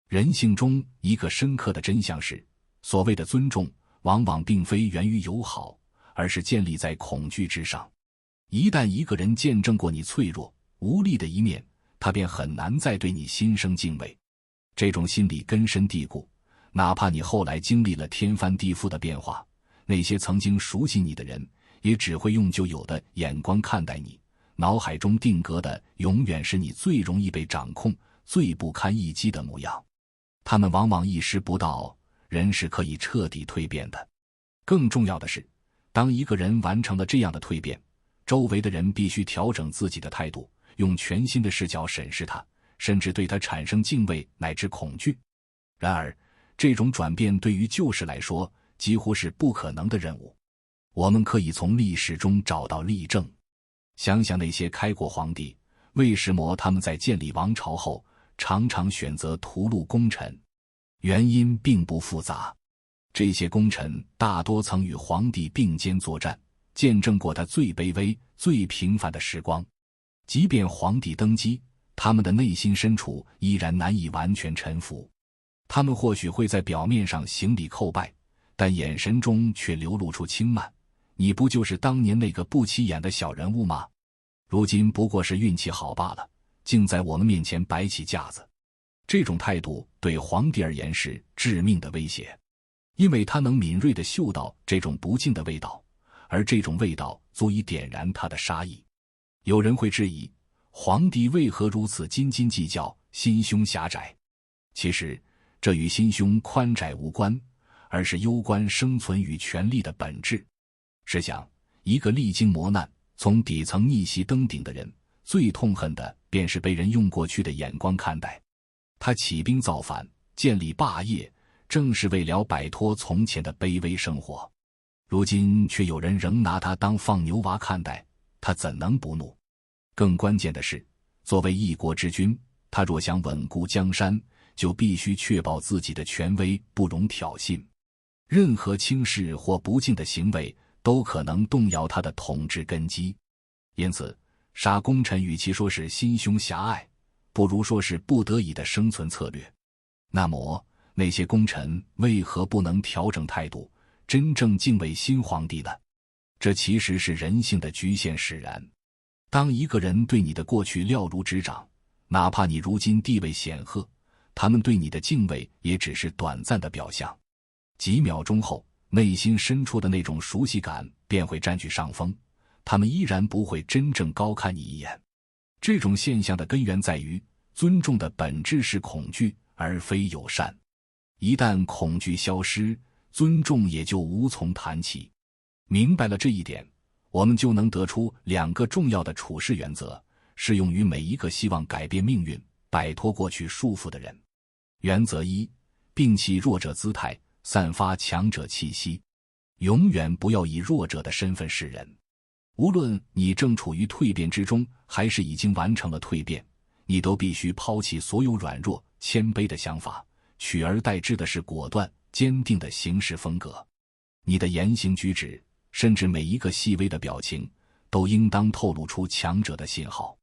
人性中一个深刻的真相是，所谓的尊重往往并非源于友好，而是建立在恐惧之上。一旦一个人见证过你脆弱无力的一面，他便很难再对你心生敬畏。这种心理根深蒂固，哪怕你后来经历了天翻地覆的变化，那些曾经熟悉你的人也只会用旧有的眼光看待你，脑海中定格的永远是你最容易被掌控、最不堪一击的模样。他们往往意识不到人是可以彻底蜕变的。更重要的是，当一个人完成了这样的蜕变，周围的人必须调整自己的态度，用全新的视角审视他，甚至对他产生敬畏乃至恐惧。然而，这种转变对于旧时来说几乎是不可能的任务。我们可以从历史中找到例证。想想那些开国皇帝，为什么他们在建立王朝后常常选择屠戮功臣？原因并不复杂。这些功臣大多曾与皇帝并肩作战，见证过他最卑微、最平凡的时光。即便皇帝登基，他们的内心深处依然难以完全臣服。他们或许会在表面上行礼叩拜，但眼神中却流露出轻慢。你不就是当年那个不起眼的小人物吗？如今不过是运气好罢了，竟在我们面前摆起架子。这种态度对皇帝而言是致命的威胁，因为他能敏锐地嗅到这种不敬的味道，而这种味道足以点燃他的杀意。有人会质疑，皇帝为何如此斤斤计较，心胸狭窄？其实，这与心胸宽窄无关，而是攸关生存与权力的本质。试想，一个历经磨难，从底层逆袭登顶的人，最痛恨的便是被人用过去的眼光看待。他起兵造反，建立霸业，正是为了摆脱从前的卑微生活。如今却有人仍拿他当放牛娃看待，他怎能不怒？更关键的是，作为一国之君，他若想稳固江山，就必须确保自己的权威不容挑衅。任何轻视或不敬的行为都可能动摇他的统治根基。因此，杀功臣与其说是心胸狭隘，不如说是不得已的生存策略。那么，那些功臣为何不能调整态度，真正敬畏新皇帝呢？这其实是人性的局限使然。当一个人对你的过去了如指掌，哪怕你如今地位显赫，他们对你的敬畏也只是短暂的表象。几秒钟后，内心深处的那种熟悉感便会占据上风，他们依然不会真正高看你一眼。这种现象的根源在于，尊重的本质是恐惧，而非友善。一旦恐惧消失，尊重也就无从谈起。明白了这一点，我们就能得出2个重要的处事原则，适用于每一个希望改变命运、摆脱过去束缚的人。原则1：摒弃弱者姿态，散发强者气息。永远不要以弱者的身份示人。无论你正处于蜕变之中，还是已经完成了蜕变，你都必须抛弃所有软弱、谦卑的想法，取而代之的是果断、坚定的行事风格。你的言行举止，甚至每一个细微的表情，都应当透露出强者的信号。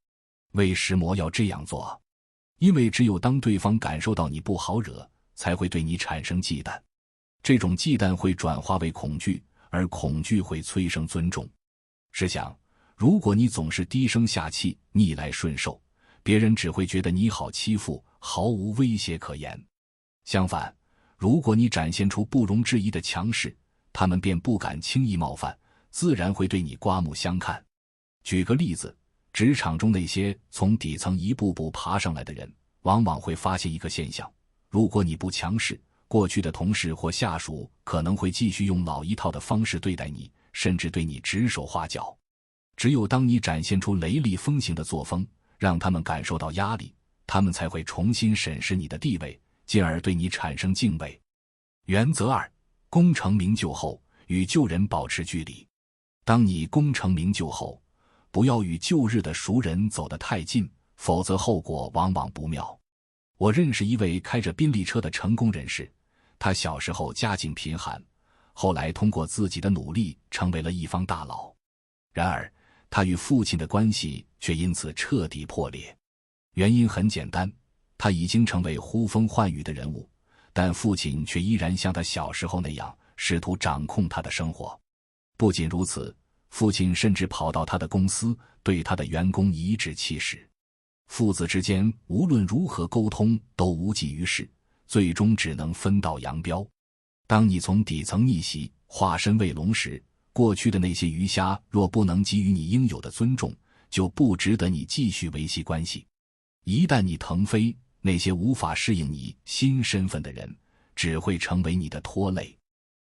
为什么要这样做？因为只有当对方感受到你不好惹，才会对你产生忌惮。这种忌惮会转化为恐惧，而恐惧会催生尊重。试想，如果你总是低声下气、逆来顺受，别人只会觉得你好欺负，毫无威胁可言。相反，如果你展现出不容置疑的强势，他们便不敢轻易冒犯，自然会对你刮目相看。举个例子，职场中那些从底层一步步爬上来的人，往往会发现一个现象：如果你不强势，过去的同事或下属可能会继续用老一套的方式对待你，甚至对你指手画脚。只有当你展现出雷厉风行的作风，让他们感受到压力，他们才会重新审视你的地位，进而对你产生敬畏。原则2：功成名就后，与旧人保持距离。当你功成名就后，不要与旧日的熟人走得太近，否则后果往往不妙。我认识一位开着宾利车的成功人士，他小时候家境贫寒，后来通过自己的努力成为了一方大佬。然而，他与父亲的关系却因此彻底破裂。原因很简单，他已经成为呼风唤雨的人物，但父亲却依然像他小时候那样，试图掌控他的生活。不仅如此，父亲甚至跑到他的公司，对他的员工颐指气使。父子之间无论如何沟通都无济于事，最终只能分道扬镳。当你从底层逆袭，化身为龙时，过去的那些鱼虾若不能给予你应有的尊重，就不值得你继续维系关系。一旦你腾飞，那些无法适应你新身份的人只会成为你的拖累。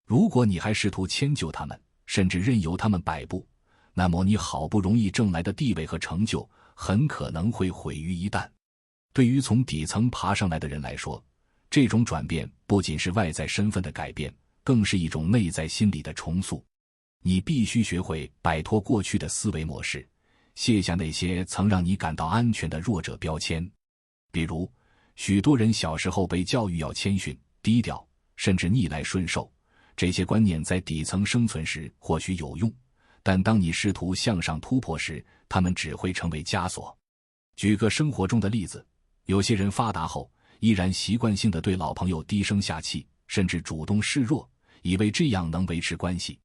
如果你还试图迁就他们，甚至任由他们摆布，那么你好不容易挣来的地位和成就很可能会毁于一旦。对于从底层爬上来的人来说，这种转变不仅是外在身份的改变，更是一种内在心理的重塑。你必须学会摆脱过去的思维模式，卸下那些曾让你感到安全的弱者标签。比如，许多人小时候被教育要谦逊、低调，甚至逆来顺受，这些观念在底层生存时或许有用，但当你试图向上突破时，它们只会成为枷锁。举个生活中的例子，有些人发达后依然习惯性地对老朋友低声下气，甚至主动示弱，以为这样能维持关系。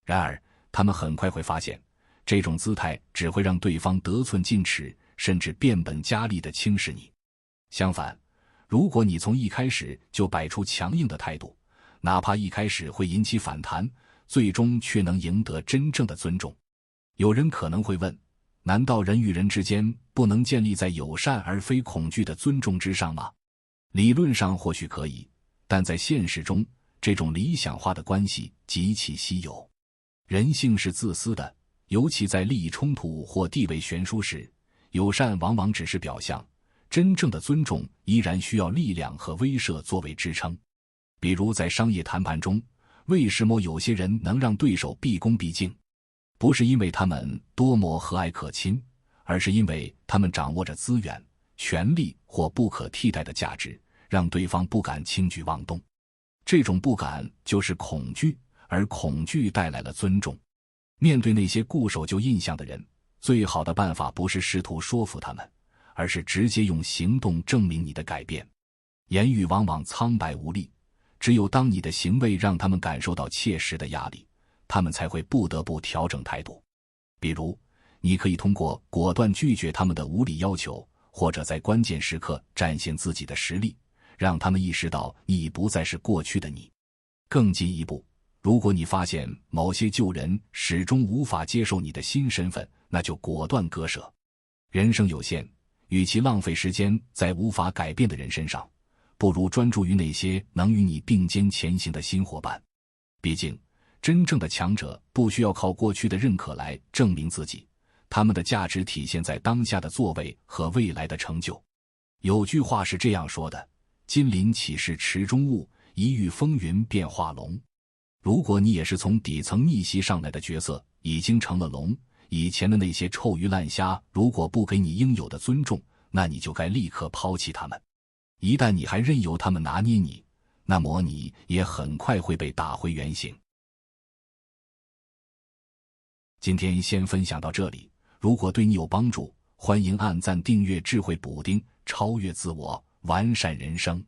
然而他们很快会发现，这种姿态只会让对方得寸进尺，甚至变本加厉地轻视你。相反，如果你从一开始就摆出强硬的态度，哪怕一开始会引起反弹，最终却能赢得真正的尊重。有人可能会问，难道人与人之间不能建立在友善而非恐惧的尊重之上吗？理论上或许可以，但在现实中，这种理想化的关系极其稀有。人性是自私的，尤其在利益冲突或地位悬殊时，友善往往只是表象，真正的尊重依然需要力量和威慑作为支撑。比如在商业谈判中，为什么有些人能让对手毕恭毕敬？不是因为他们多么和蔼可亲，而是因为他们掌握着资源、权力或不可替代的价值，让对方不敢轻举妄动。这种不敢就是恐惧，而恐惧带来了尊重。面对那些固守旧印象的人，最好的办法不是试图说服他们，而是直接用行动证明你的改变。言语往往苍白无力，只有当你的行为让他们感受到切实的压力，他们才会不得不调整态度。比如，你可以通过果断拒绝他们的无理要求，或者在关键时刻展现自己的实力，让他们意识到你已不再是过去的你。更进一步，如果你发现某些旧人始终无法接受你的新身份，那就果断割舍。人生有限，与其浪费时间在无法改变的人身上，不如专注于那些能与你并肩前行的新伙伴。毕竟，真正的强者不需要靠过去的认可来证明自己，他们的价值体现在当下的作为和未来的成就。有句话是这样说的：金鳞岂是池中物，一遇风云变化龙。如果你也是从底层逆袭上来的角色，已经成了龙，以前的那些臭鱼烂虾如果不给你应有的尊重，那你就该立刻抛弃他们。一旦你还任由他们拿捏你，那么你也很快会被打回原形。今天先分享到这里，如果对你有帮助，欢迎按赞订阅智慧补丁，超越自我，完善人生。